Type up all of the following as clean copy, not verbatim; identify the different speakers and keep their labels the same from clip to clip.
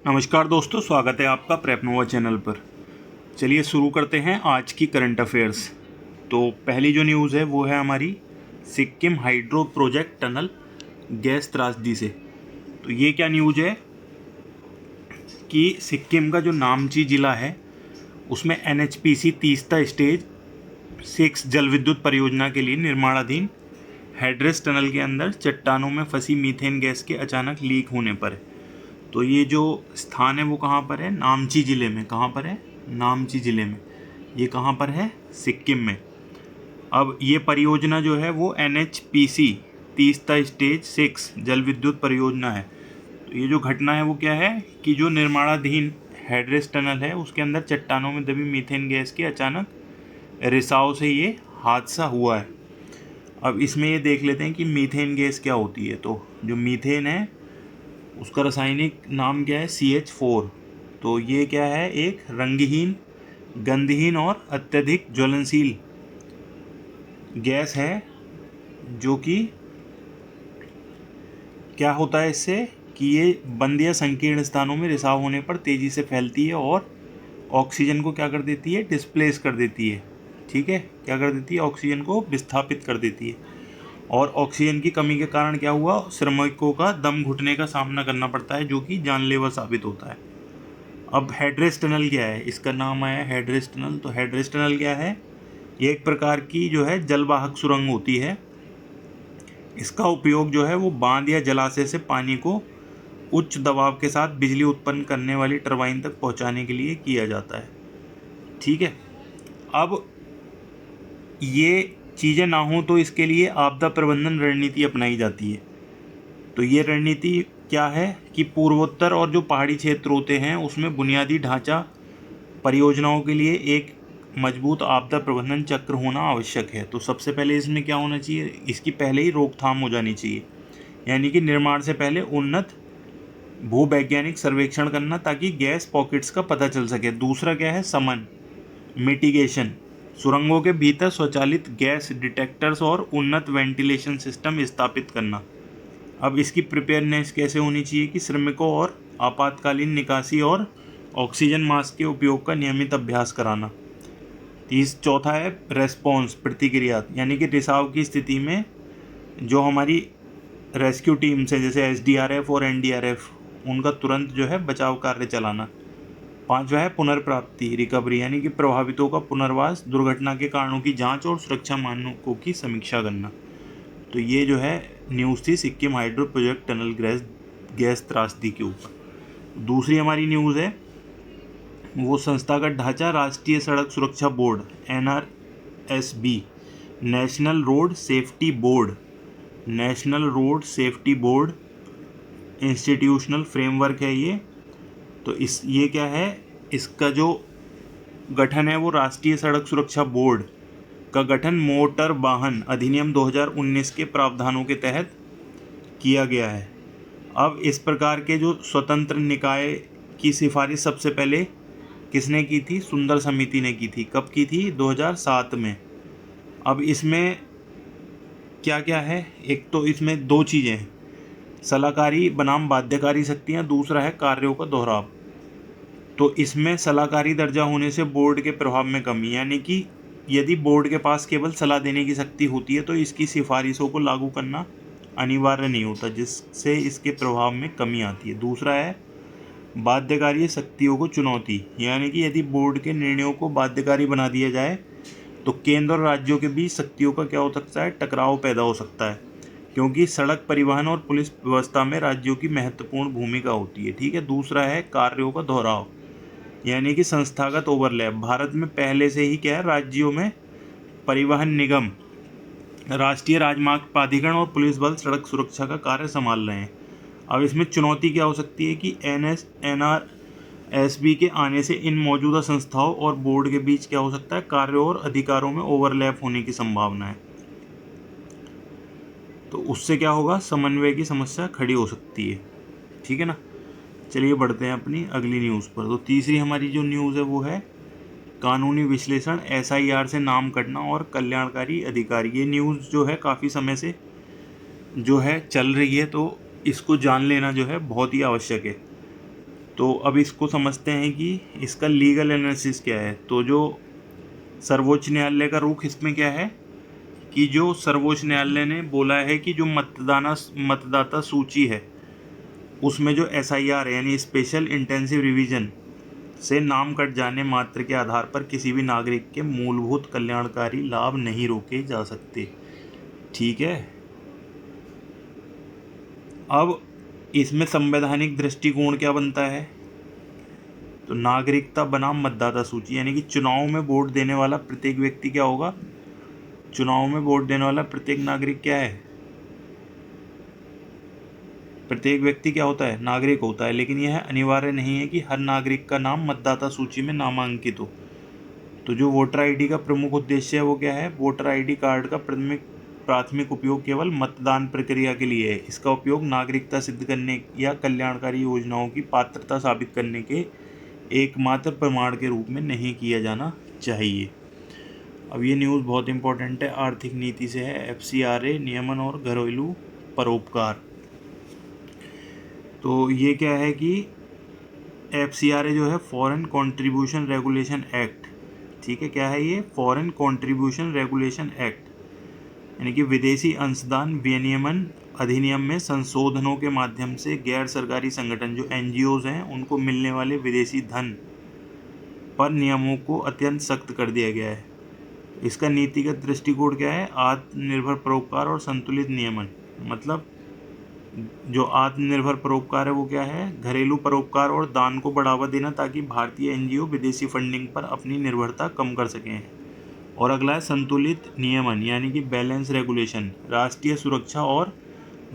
Speaker 1: नमस्कार दोस्तों, स्वागत है आपका प्रेपनोवा चैनल पर। चलिए शुरू करते हैं आज की करंट अफेयर्स। तो पहली जो न्यूज़ है वो है हमारी Sikkim hydro project tunnel gas त्रासदी से। तो ये क्या न्यूज़ है कि सिक्किम का जो नामची ज़िला है उसमें NHPC तीस्ता स्टेज 6 जल विद्युत परियोजना के लिए निर्माणाधीन हेड्रेस टनल के अंदर चट्टानों में फंसी मीथेन गैस के अचानक लीक होने पर। तो ये जो स्थान है वो कहाँ पर है? नामची ज़िले में। कहाँ पर है? नामची ज़िले में। ये कहाँ पर है? सिक्किम में। अब ये परियोजना जो है वो NHPC तीस्ता स्टेज 6 जल विद्युत परियोजना है। तो ये जो घटना है वो क्या है कि जो निर्माणाधीन हेड्रेस टनल है उसके अंदर चट्टानों में दबी मीथेन गैस के अचानक रिसाव से ये हादसा हुआ है। अब इसमें ये देख लेते हैं कि मीथेन गैस क्या होती है। तो जो मीथेन है उसका रासायनिक नाम क्या है? CH4। तो ये क्या है? एक रंगहीन, गंधहीन और अत्यधिक ज्वलनशील गैस है जो कि क्या होता है इससे कि ये बंद या संकीर्ण स्थानों में रिसाव होने पर तेज़ी से फैलती है और ऑक्सीजन को क्या कर देती है? डिस्प्लेस कर देती है। ठीक है, क्या कर देती है? ऑक्सीजन को विस्थापित कर देती है। और ऑक्सीजन की कमी के कारण क्या हुआ? श्रमिकों का दम घुटने का सामना करना पड़ता है जो कि जानलेवा साबित होता है। अब हेड्रेस टनल क्या है? इसका नाम आया हेड्रेस टनल। तो हेड्रेस टनल क्या है? ये एक प्रकार की जो है जलवाहक सुरंग होती है। इसका उपयोग जो है वो बांध या जलाशय से पानी को उच्च दबाव के साथ बिजली उत्पन्न करने वाली टरबाइन तक पहुंचाने के लिए किया जाता है। ठीक है, अब ये चीज़ें ना हो तो इसके लिए आपदा प्रबंधन रणनीति अपनाई जाती है। तो ये रणनीति क्या है कि पूर्वोत्तर और जो पहाड़ी क्षेत्र होते हैं उसमें बुनियादी ढांचा परियोजनाओं के लिए एक मजबूत आपदा प्रबंधन चक्र होना आवश्यक है। तो सबसे पहले इसमें क्या होना चाहिए? इसकी पहले ही रोकथाम हो जानी चाहिए, यानी कि निर्माण से पहले उन्नत भूवैज्ञानिक सर्वेक्षण करना ताकि गैस पॉकेट्स का पता चल सके। दूसरा क्या है? समन, मिटिगेशन, सुरंगों के भीतर स्वचालित गैस डिटेक्टर्स और उन्नत वेंटिलेशन सिस्टम स्थापित करना। अब इसकी प्रिपेयरनेस कैसे होनी चाहिए कि श्रमिकों और आपातकालीन निकासी और ऑक्सीजन मास्क के उपयोग का नियमित अभ्यास कराना। चौथा है रेस्पॉन्स, प्रतिक्रिया, यानी कि रिसाव की स्थिति में जो हमारी रेस्क्यू टीम्स हैं जैसे SDRF और NDRF उनका तुरंत जो है बचाव कार्य चलाना। पांचवा है पुनर्प्राप्ति, रिकवरी, यानी कि प्रभावितों का पुनर्वास, दुर्घटना के कारणों की जांच और सुरक्षा मानकों की समीक्षा करना। तो ये जो है न्यूज़ थी Sikkim hydro project tunnel gas त्रासदी के ऊपर। दूसरी हमारी न्यूज़ है वो संस्थागत ढांचा राष्ट्रीय सड़क सुरक्षा board NRSB, national road safety board, national road safety board institutional framework है ये। तो ये क्या है? इसका जो गठन है वो राष्ट्रीय सड़क सुरक्षा बोर्ड का गठन मोटर वाहन अधिनियम 2019 के प्रावधानों के तहत किया गया है। अब इस प्रकार के जो स्वतंत्र निकाय की सिफारिश सबसे पहले किसने की थी? सुंदर समिति ने की थी। कब की थी? 2007 में। अब इसमें क्या क्या है? एक तो इसमें दो चीज़ें हैं, सलाहकारी बनाम बाध्यकारी शक्तियाँ, दूसरा है कार्यों का दोहराव। तो इसमें सलाहकारी दर्जा होने से बोर्ड के प्रभाव में कमी, यानी कि यदि बोर्ड के पास केवल सलाह देने की शक्ति होती है तो इसकी सिफारिशों को लागू करना अनिवार्य नहीं होता, जिससे इसके प्रभाव में कमी आती है। दूसरा है बाध्यकारी शक्तियों को चुनौती, यानी कि यदि बोर्ड के निर्णयों को बाध्यकारी बना दिया जाए तो केंद्र और राज्यों के बीच शक्तियों का क्या हो सकता है? टकराव पैदा हो सकता है, क्योंकि सड़क परिवहन और पुलिस व्यवस्था में राज्यों की महत्वपूर्ण भूमिका होती है। ठीक है। दूसरा है कार्यों का दोहराव, यानी कि संस्थागत ओवरलैप। भारत में पहले से ही क्या है? राज्यों में परिवहन निगम, राष्ट्रीय राजमार्ग प्राधिकरण और पुलिस बल सड़क सुरक्षा का कार्य संभाल रहे हैं। अब इसमें चुनौती क्या हो सकती है कि NRSB के आने से इन मौजूदा संस्थाओं और बोर्ड के बीच क्या हो सकता है? कार्यों और अधिकारों में ओवरलैप होने की संभावना है। तो उससे क्या होगा? समन्वय की समस्या खड़ी हो सकती है। ठीक है ना। चलिए बढ़ते हैं अपनी अगली न्यूज़ पर। तो तीसरी हमारी जो न्यूज़ है वो है कानूनी विश्लेषण, SIR से नाम कटना और कल्याणकारी अधिकारी। ये न्यूज़ जो है काफ़ी समय से जो है चल रही है, तो इसको जान लेना जो है बहुत ही आवश्यक है। तो अब इसको समझते हैं कि इसका लीगल एनालिसिस क्या है। तो जो सर्वोच्च न्यायालय का रुख इसमें क्या है कि जो सर्वोच्च न्यायालय ने बोला है कि जो मतदाता सूची है उसमें जो SIR यानी स्पेशल इंटेंसिव रिवीजन से नाम कट जाने मात्र के आधार पर किसी भी नागरिक के मूलभूत कल्याणकारी लाभ नहीं रोके जा सकते। ठीक है, अब इसमें संवैधानिक दृष्टिकोण क्या बनता है। तो नागरिकता बनाम मतदाता सूची यानी कि चुनाव में वोट देने वाला प्रत्येक व्यक्ति क्या होगा, चुनाव में वोट देने वाला प्रत्येक नागरिक क्या है, प्रत्येक व्यक्ति क्या होता है, नागरिक होता है। लेकिन यह अनिवार्य नहीं है कि हर नागरिक का नाम मतदाता सूची में नामांकित हो। तो जो वोटर आईडी का प्रमुख उद्देश्य है वो क्या है, वोटर आईडी कार्ड का प्राथमिक उपयोग केवल मतदान प्रक्रिया के लिए है। इसका उपयोग नागरिकता सिद्ध करने या कल्याणकारी योजनाओं की पात्रता साबित करने के एकमात्र प्रमाण के रूप में नहीं किया जाना चाहिए। अब ये न्यूज़ बहुत इंपॉर्टेंट है, आर्थिक नीति से है, FCRA नियमन और घरेलू परोपकार। तो ये क्या है कि FCRA जो है फॉरेन कंट्रीब्यूशन रेगुलेशन एक्ट, ठीक है, क्या है ये, फॉरेन कंट्रीब्यूशन रेगुलेशन एक्ट यानी कि विदेशी अंशदान विनियमन अधिनियम में संशोधनों के माध्यम से गैर सरकारी संगठन जो NGOs हैं उनको मिलने वाले विदेशी धन पर नियमों को अत्यंत सख्त कर दिया गया है। इसका नीतिगत दृष्टिकोण क्या है, आत्मनिर्भर परोपकार और संतुलित नियमन। मतलब जो आत्मनिर्भर परोपकार है वो क्या है, घरेलू परोपकार और दान को बढ़ावा देना ताकि भारतीय NGO विदेशी फंडिंग पर अपनी निर्भरता कम कर सकें। और अगला है संतुलित नियमन यानी कि बैलेंस रेगुलेशन, राष्ट्रीय सुरक्षा और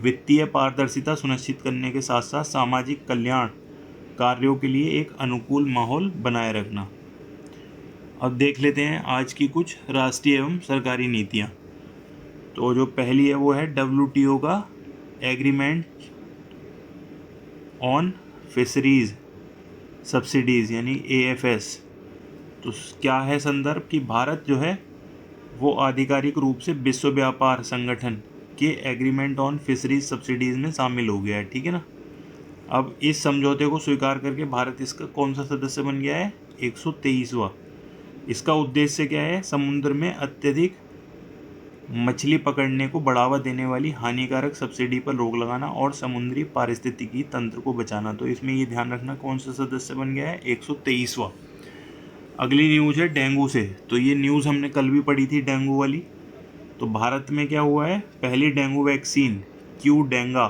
Speaker 1: वित्तीय पारदर्शिता सुनिश्चित करने के साथ साथ सामाजिक कल्याण कार्यों के लिए एक अनुकूल माहौल बनाए रखना। अब देख लेते हैं आज की कुछ राष्ट्रीय एवं सरकारी नीतियाँ। तो जो पहली है वो है WTO का एग्रीमेंट ऑन फिशरीज सब्सिडीज़ यानी AFS। तो क्या है संदर्भ कि भारत जो है वो आधिकारिक रूप से विश्व व्यापार संगठन के एग्रीमेंट ऑन फिशरीज सब्सिडीज़ में शामिल हो गया है। ठीक है ना। अब इस समझौते को स्वीकार करके भारत इसका कौन सा सदस्य बन गया है, 123वां। इसका उद्देश्य क्या है, समुद्र में अत्यधिक मछली पकड़ने को बढ़ावा देने वाली हानिकारक सब्सिडी पर रोक लगाना और समुद्री पारिस्थितिकी तंत्र को बचाना। तो इसमें ये ध्यान रखना कौन सा सदस्य बन गया है, 123वां। अगली न्यूज़ है डेंगू से। तो ये न्यूज़ हमने कल भी पढ़ी थी डेंगू वाली। तो भारत में क्या हुआ है, पहली डेंगू वैक्सीन क्यूडेंगा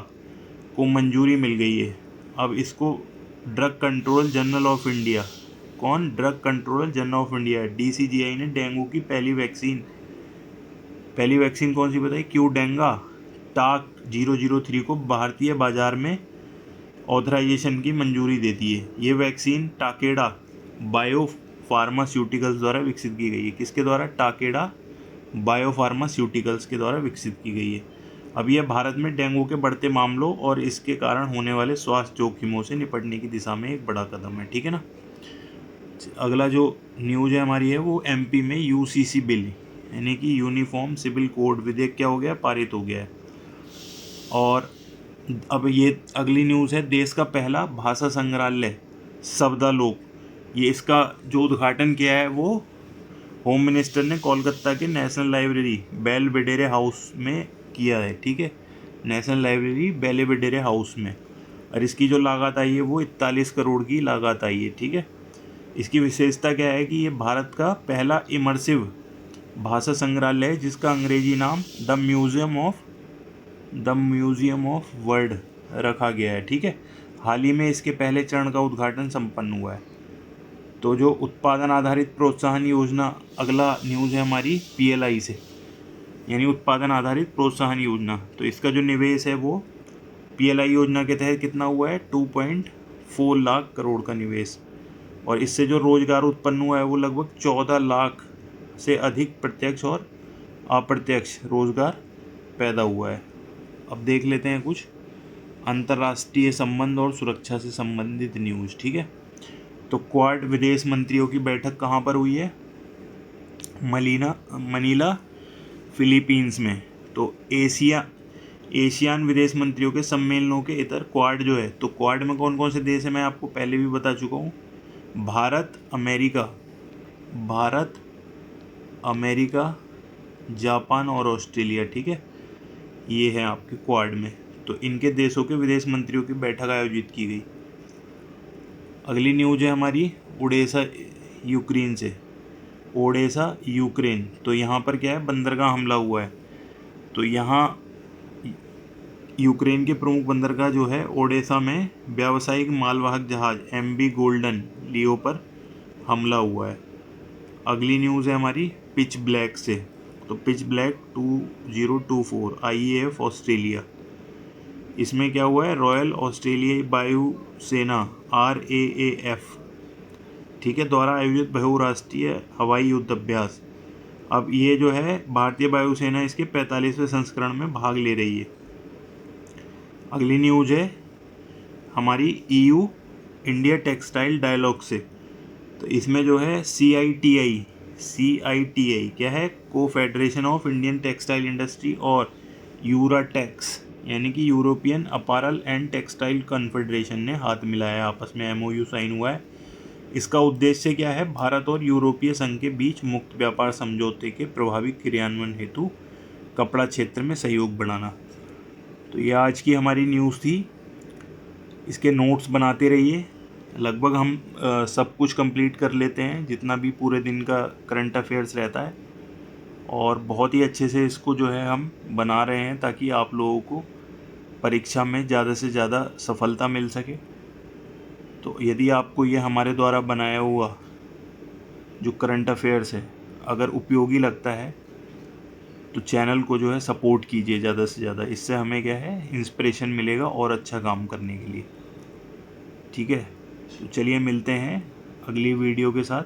Speaker 1: को मंजूरी मिल गई है। अब इसको drug control general of India, कौन, drug control general of India DCGI ने डेंगू की पहली वैक्सीन कौन सी बताई, क्यूडेंगा टाक 003 को भारतीय बाजार में ऑथराइजेशन की मंजूरी देती है। ये वैक्सीन टाकेडा बायो फार्मास्यूटिकल्स द्वारा विकसित की गई है। किसके द्वारा, टाकेडा बायो फार्मास्यूटिकल्स के द्वारा विकसित की गई है। अब यह भारत में डेंगू के बढ़ते मामलों और इसके कारण होने वाले स्वास्थ्य जोखिमों से निपटने की दिशा में एक बड़ा कदम है। ठीक है ना। अगला जो न्यूज़ है हमारी है वो MP में UCC बिल यानी कि यूनिफॉर्म सिविल कोड विधेयक क्या हो गया, पारित हो गया है। और अब ये अगली न्यूज़ है, देश का पहला भाषा संग्रहालय शब्दालोक, ये इसका जो उद्घाटन किया है वो होम मिनिस्टर ने कोलकाता के नेशनल लाइब्रेरी बेलवेडेरे हाउस में किया है। ठीक है, नेशनल लाइब्रेरी बेलवेडेरे हाउस में। और इसकी जो लागत आई है वो 41 करोड़ की लागत आई है। ठीक है, इसकी विशेषता क्या है कि ये भारत का पहला इमर्सिव भाषा संग्रहालय है जिसका अंग्रेजी नाम द म्यूजियम ऑफ वर्ड रखा गया है। ठीक है, हाल ही में इसके पहले चरण का उद्घाटन संपन्न हुआ है। तो जो उत्पादन आधारित प्रोत्साहन योजना, अगला न्यूज़ है हमारी PLI से यानी उत्पादन आधारित प्रोत्साहन योजना। तो इसका जो निवेश है वो PLI योजना के तहत कितना हुआ है, 2.4 लाख करोड़ का निवेश। और इससे जो रोजगार उत्पन्न हुआ है वो लगभग 14 लाख से अधिक प्रत्यक्ष और अप्रत्यक्ष रोजगार पैदा हुआ है। अब देख लेते हैं कुछ अंतर्राष्ट्रीय संबंध और सुरक्षा से संबंधित न्यूज़। ठीक है, तो क्वाड विदेश मंत्रियों की बैठक कहाँ पर हुई है, मनीला फिलीपींस में। तो एशियान विदेश मंत्रियों के सम्मेलनों के इतर क्वाड जो है, तो क्वाड में कौन कौन से देश है मैं आपको पहले भी बता चुका हूँ। भारत, अमेरिका, जापान और ऑस्ट्रेलिया, ठीक है, ये है आपके क्वाड में। तो इनके देशों के विदेश मंत्रियों की बैठक आयोजित की गई। अगली न्यूज है हमारी ओडेसा यूक्रेन से। ओडेसा यूक्रेन, तो यहाँ पर क्या है, बंदरगाह हमला हुआ है। तो यहाँ यूक्रेन के प्रमुख बंदरगाह जो है ओडेसा में व्यावसायिक मालवाहक जहाज MV गोल्डन लियो पर हमला हुआ है। अगली न्यूज़ है हमारी पिच ब्लैक से। तो पिच ब्लैक 2024 IAF ऑस्ट्रेलिया, इसमें क्या हुआ है, रॉयल ऑस्ट्रेलियाई वायु सेना RAAF, ठीक है, द्वारा आयोजित बहुराष्ट्रीय हवाई युद्ध अभ्यास। अब ये जो है भारतीय वायुसेना इसके 45वें संस्करण में भाग ले रही है। अगली न्यूज है हमारी EU इंडिया टेक्सटाइल डायलॉग से। तो इसमें जो है CITI क्या है, को federation of Indian textile industry और यूराटेक्स यानी कि European apparel and textile confederation ने हाथ मिलाया, आपस में MOU साइन हुआ है। इसका उद्देश्य क्या है, भारत और यूरोपीय संघ के बीच मुक्त व्यापार समझौते के प्रभावी क्रियान्वयन हेतु कपड़ा क्षेत्र में सहयोग बढ़ाना। तो ये आज की हमारी न्यूज़ थी, इसके नोट्स बनाते रहिए। लगभग हम सब कुछ कंप्लीट कर लेते हैं जितना भी पूरे दिन का करंट अफेयर्स रहता है, और बहुत ही अच्छे से इसको जो है हम बना रहे हैं ताकि आप लोगों को परीक्षा में ज़्यादा से ज़्यादा सफलता मिल सके। तो यदि आपको ये हमारे द्वारा बनाया हुआ जो करंट अफेयर्स है अगर उपयोगी लगता है तो चैनल को जो है सपोर्ट कीजिए ज़्यादा से ज़्यादा, इससे हमें क्या है इंस्पिरेशन मिलेगा और अच्छा काम करने के लिए, ठीक है। तो चलिए मिलते हैं अगली वीडियो के साथ,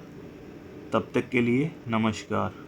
Speaker 1: तब तक के लिए नमस्कार।